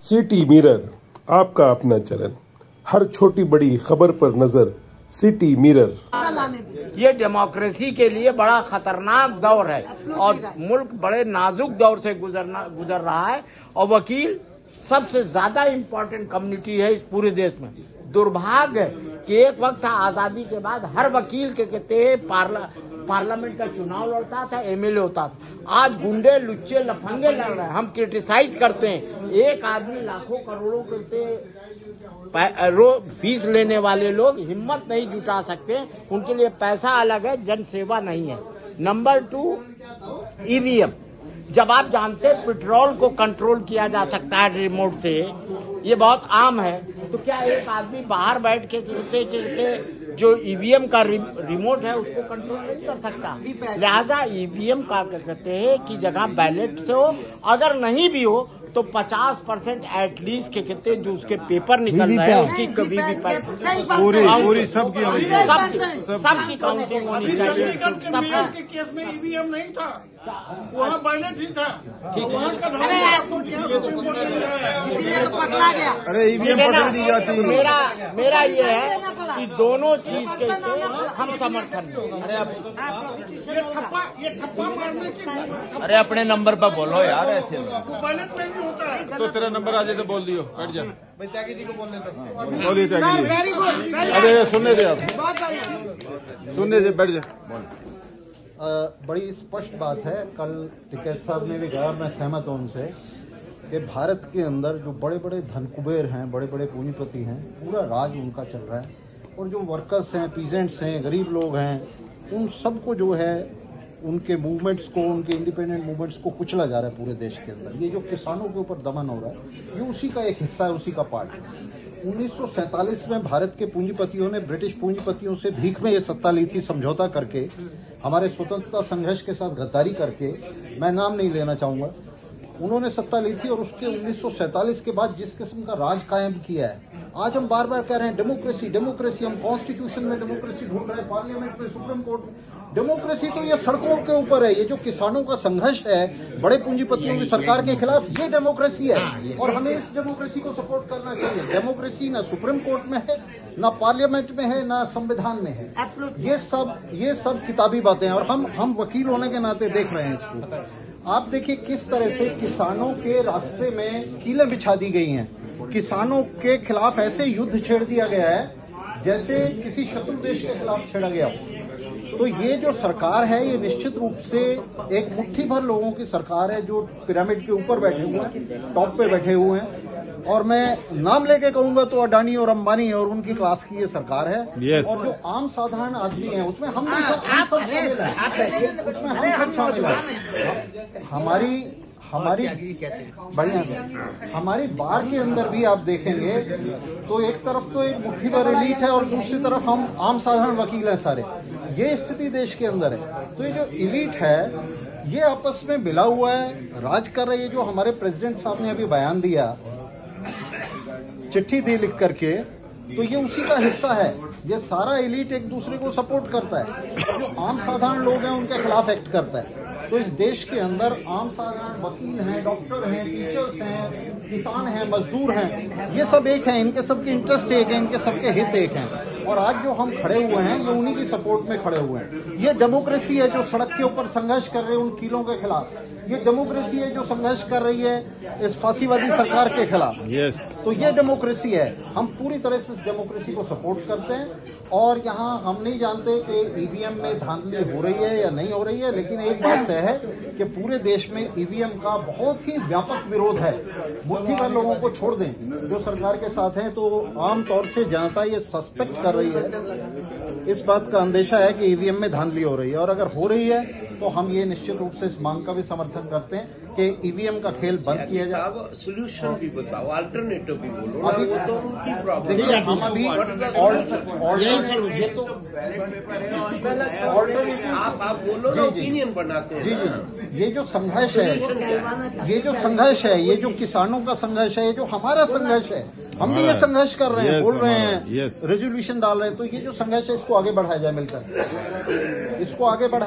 City mirror, आपका अपना channel, हर छोटी बड़ी खबर पर नजर। City mirror. ये डेमोक्रेसी के लिए बड़ा खतरनाक दौर है और मुल्क बड़े नाजुक दौर से गुजर रहा है और वकील सबसे ज्यादा इम्पोर्टेंट कम्युनिटी है इस पूरे देश में। दुर्भाग्य है कि एक वक्त था आजादी के बाद हर वकील के कहते हैं पार्लियामेंट का चुनाव लड़ता था, एमएलए होता था। आज गुंडे लुच्चे लफंगे लड़ रहे हैं। हम क्रिटिसाइज करते हैं, एक आदमी लाखों करोड़ों के फीस लेने वाले लोग हिम्मत नहीं जुटा सकते, उनके लिए पैसा अलग है, जन सेवा नहीं है। Number 2, EVM. जब आप जानते हैं पेट्रोल को कंट्रोल किया जा सकता है रिमोट से, ये बहुत आम है, तो क्या एक आदमी बाहर बैठ के जो ईवीएम का रिमोट है उसको कंट्रोल नहीं कर सकता? लिहाजा ईवीएम का कहते हैं कि जगह बैलेट से हो, अगर नहीं भी हो तो 50% एटलीस्ट के कहते हैं जो उसके पेपर निकल रहे हैं उसकी कभी भी पूरी सबकी काउंटिंग होनी चाहिए। सबके केस में ईवीएम नहीं था, वहाँ बैलेट ही था। अरे ईवीएम पकड़ दी जाती है। मेरा ये है कि दोनों चीज के हम समर्थन। अरे अपने नंबर पर बोलो यार, ऐसे बैलेट में भी होता है। तो तेरा नंबर आ जाए तो बोल दियो, बैठ जा। त्यागी जी को बोलने दो। बोलिए त्यागी जी। अरे सुनने दे, आप सुनने दे, बैठ जा। बड़ी स्पष्ट बात है, कल टिकैत साहब ने भी कहा, मैं सहमत हूं उनसे, कि भारत के अंदर जो बड़े बड़े धनकुबेर हैं, बड़े बड़े पूंजीपति हैं, पूरा राज उनका चल रहा है। और जो वर्कर्स हैं, पीजेंट्स हैं, गरीब लोग हैं, उन सबको जो है उनके मूवमेंट्स को, उनके इंडिपेंडेंट मूवमेंट्स को कुचला जा रहा है पूरे देश के अंदर। ये जो किसानों के ऊपर दमन हो रहा है, ये उसी का एक हिस्सा है, उसी का पार्ट है। 1947 में भारत के पूंजीपतियों ने ब्रिटिश पूंजीपतियों से भीख में ये सत्ता ली थी, समझौता करके, हमारे स्वतंत्रता संघर्ष के साथ गद्दारी करके। मैं नाम नहीं लेना चाहूंगा, उन्होंने सत्ता ली थी। और उसके 1947 के बाद जिस किस्म का राज कायम किया है, आज हम बार बार कह रहे हैं डेमोक्रेसी डेमोक्रेसी। हम कॉन्स्टिट्यूशन में डेमोक्रेसी ढूंढ रहे हैं, पार्लियामेंट में, सुप्रीम कोर्ट में। डेमोक्रेसी तो ये सड़कों के ऊपर है। ये जो किसानों का संघर्ष है बड़े पूंजीपतियों की सरकार के खिलाफ, ये डेमोक्रेसी है और हमें इस डेमोक्रेसी को सपोर्ट करना चाहिए। डेमोक्रेसी ना सुप्रीम कोर्ट में है, ना पार्लियामेंट में है, ना संविधान में है। ये सब किताबी बातें हैं और हम वकील होने के नाते देख रहे हैं इसको। आप देखिए किस तरह से किसानों के रास्ते में कीलें बिछा दी गई हैं। किसानों के खिलाफ ऐसे युद्ध छेड़ दिया गया है जैसे किसी शत्रु देश के खिलाफ छेड़ा गया हो। तो ये जो सरकार है, ये निश्चित रूप से एक मुट्ठी भर लोगों की सरकार है जो पिरामिड के ऊपर बैठे हुए हैं, टॉप पे बैठे हुए हैं। और मैं नाम लेके कहूंगा तो अडानी और अंबानी और उनकी क्लास की ये सरकार है। yes. और जो आम साधारण आदमी है उसमें हम सब शामिल हैं, उसमें हम सब शामिल हैं। हमारी बढ़िया है। हमारी बार के अंदर भी आप देखेंगे तो एक तरफ तो एक मुट्ठी भर एलीट है और दूसरी तरफ हम आम साधारण वकील हैं सारे। ये स्थिति देश के अंदर है। तो ये जो एलीट है ये आपस में मिला हुआ है, राज कर रही है। जो हमारे प्रेसिडेंट साहब ने अभी बयान दिया, चिट्ठी दी लिख करके, तो ये उसी का हिस्सा है। ये सारा एलीट एक दूसरे को सपोर्ट करता है, जो आम साधारण लोग हैं उनके खिलाफ एक्ट करता है। तो इस देश के अंदर आम साधारण वकील हैं, डॉक्टर हैं, टीचर्स हैं, किसान हैं, मजदूर हैं, ये सब एक हैं। इनके सबके इंटरेस्ट एक है, इनके सबके हित एक हैं। और आज जो हम खड़े हुए हैं ये उन्हीं की सपोर्ट में खड़े हुए हैं। ये डेमोक्रेसी है जो सड़क के ऊपर संघर्ष कर रहे हैं उन कीलों के खिलाफ। ये डेमोक्रेसी है जो संघर्ष कर रही है इस फांसीवादी सरकार के खिलाफ। yes. तो ये डेमोक्रेसी है। हम पूरी तरह से इस डेमोक्रेसी को सपोर्ट करते हैं। और यहाँ हम नहीं जानते कि ईवीएम में धांधली हो रही है या नहीं हो रही है, लेकिन एक बात तय है कि पूरे देश में ईवीएम का बहुत ही व्यापक विरोध है। मुट्ठी भर लोगों को छोड़ दें जो सरकार के साथ हैं, तो आमतौर से जनता ये सस्पेक्ट कर रही है, इस बात का अंदेशा है कि ईवीएम में धांधली हो रही है। और अगर हो रही है तो हम ये निश्चित रूप से इस मांग का भी समर्थन करते हैं कि ईवीएम का खेल बंद किया जाए। सोल्यूशन भी बताओ, अल्टरनेटिव भी बोलो। अभी वो तो उनकी प्रॉब्लम। देखिए हम अभी आप बोलो ना, ओपिनियन बनाते हैं। जी, ये जो संघर्ष है, ये जो किसानों का संघर्ष है, ये जो हमारा संघर्ष है, हम भी ये संघर्ष कर रहे हैं, बोल रहे हैं, रेजोल्यूशन डाल रहे हैं। तो ये जो संघर्ष है इसको आगे बढ़ाया जाए, मिलकर इसको आगे बढ़ा